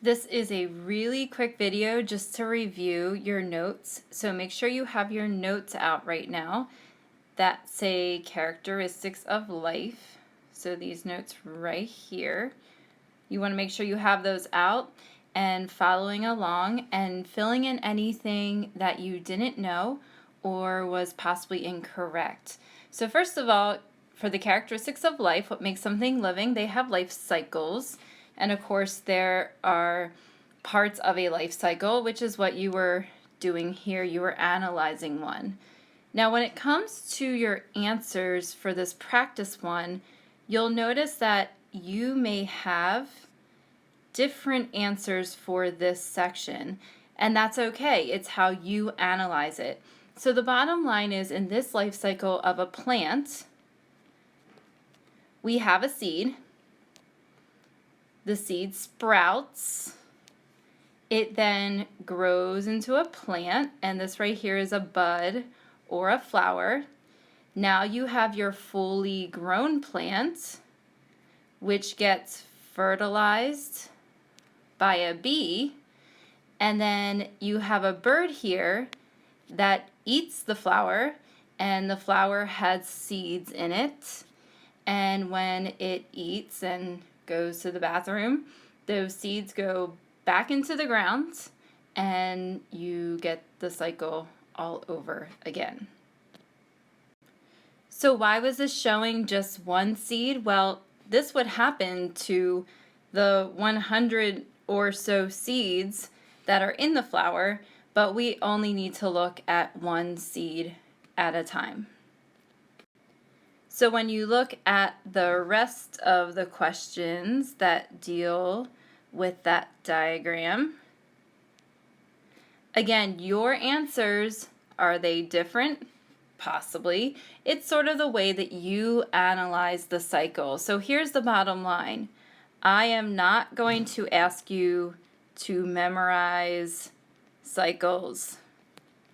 This is a really quick video just to review your notes. So make sure you have your notes out right now that say characteristics of life. So these notes right here. You want to make sure you have those out and following along and filling in anything that you didn't know or was possibly incorrect. So first of all, for the characteristics of life, what makes something living, they have life cycles. And of course, there are parts of a life cycle, which is what you were doing here. You were analyzing one. Now, when it comes to your answers for this practice one, you'll notice that you may have different answers for this section, and that's okay. It's how you analyze it. So the bottom line is, in this life cycle of a plant, we have a seed. The seed sprouts. It then grows into a plant, and this right here is a bud or a flower. Now you have your fully grown plant, which gets fertilized by a bee, and then you have a bird here that eats the flower, and the flower has seeds in it, and when it eats and goes to the bathroom, those seeds go back into the ground, and you get the cycle all over again. So why was this showing just one seed? Well, this would happen to the 100 or so seeds that are in the flower, but we only need to look at one seed at a time. So when you look at the rest of the questions that deal with that diagram, again, your answers, are they different? Possibly. It's sort of the way that you analyze the cycle. So here's the bottom line. I am not going to ask you to memorize cycles.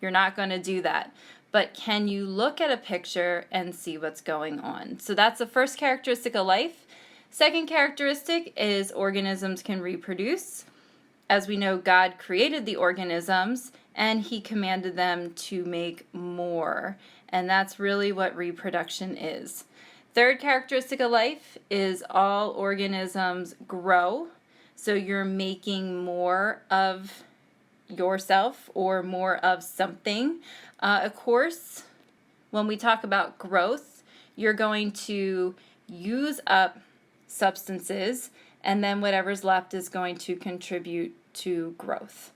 You're not going to do that. But can you look at a picture and see what's going on? So that's the first characteristic of life. Second characteristic is organisms can reproduce. As we know, God created the organisms and He commanded them to make more. And that's really what reproduction is. Third characteristic of life is all organisms grow. So you're making more of yourself or more of something. Of course, when we talk about growth, you're going to use up substances, and then whatever's left is going to contribute to growth.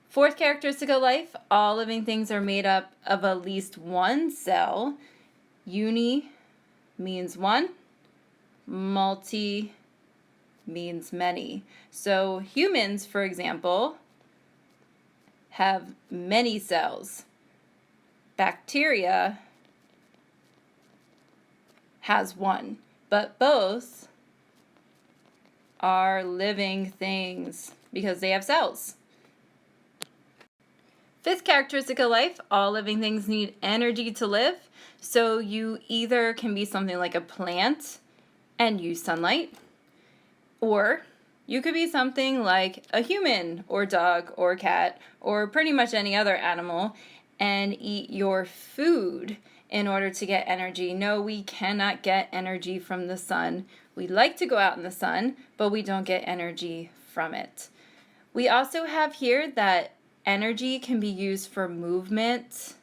Fourth characteristic of life, all living things are made up of at least one cell. Uni means one, multi means many. So humans, for example, have many cells. Bacteria has one, but both are living things because they have cells. Fifth characteristic of life, all living things need energy to live. So you either can be something like a plant and use sunlight, or you could be something like a human or dog or cat or pretty much any other animal and eat your food in order to get energy. No, we cannot get energy from the sun. We like to go out in the sun, but we don't get energy from it. We also have here that energy can be used for movement.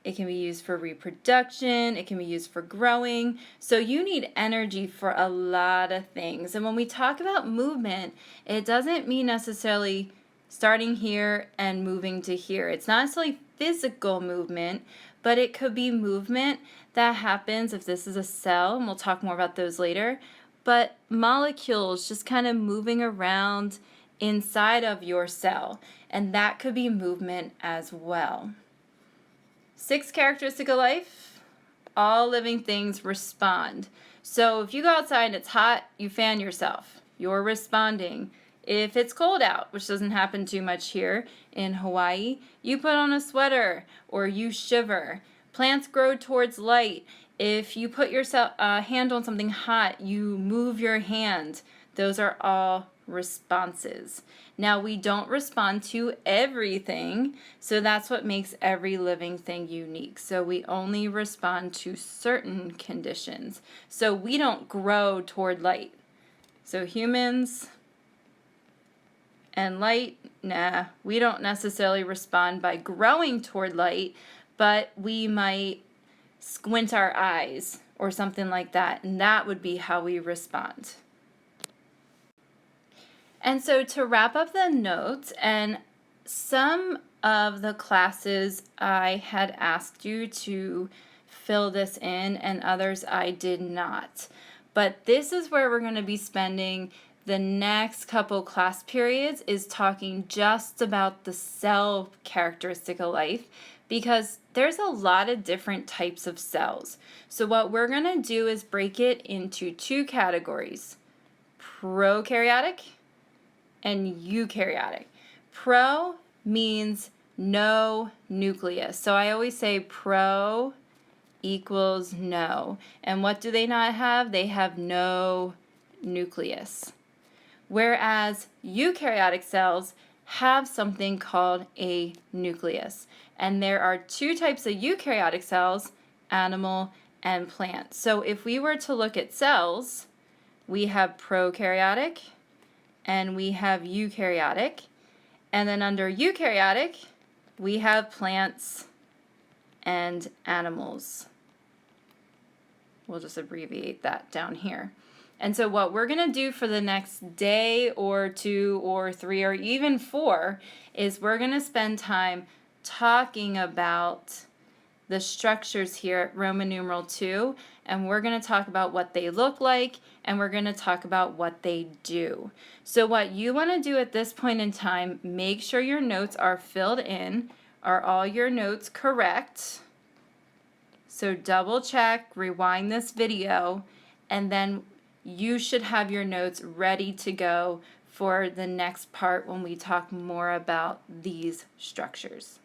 It can be used for reproduction. It can be used for growing. So you need energy for a lot of things. And when we talk about movement, it doesn't mean necessarily starting here and moving to here. It's not necessarily physical movement, but it could be movement that happens if this is a cell, and we'll talk more about those later, but molecules just kind of moving around inside of your cell, and that could be movement as well. Sixth characteristic of life, all living things respond. So if you go outside and it's hot, you fan yourself. You're responding. If it's cold out, which doesn't happen too much here in Hawaii, you put on a sweater or you shiver. Plants grow towards light. If you put your hand on something hot, you move your hand. Those are all responses. Now, we don't respond to everything, so that's what makes every living thing unique. So we only respond to certain conditions. So we don't grow toward light. So humans and light, nah, we don't necessarily respond by growing toward light, but we might squint our eyes or something like that, and that would be how we respond. And so to wrap up the notes, and some of the classes I had asked you to fill this in, and others I did not. But this is where we're going to be spending the next couple class periods, is talking just about the cell characteristic of life, because there's a lot of different types of cells. So what we're going to do is break it into two categories: prokaryotic and eukaryotic. Pro means no nucleus. So I always say pro equals no. And what do they not have? They have no nucleus. Whereas eukaryotic cells have something called a nucleus. And there are two types of eukaryotic cells, animal and plant. So if we were to look at cells, we have prokaryotic and we have eukaryotic. And then under eukaryotic, we have plants and animals. We'll just abbreviate that down here. And so what we're going to do for the next day or 2 or 3 or even 4 is we're going to spend time talking about the structures here at Roman numeral 2, and we're going to talk about what they look like, and we're going to talk about what they do. So what you want to do at this point in time, make sure your notes are filled in. Are all your notes correct? So double check, rewind this video, and then you should have your notes ready to go for the next part when we talk more about these structures.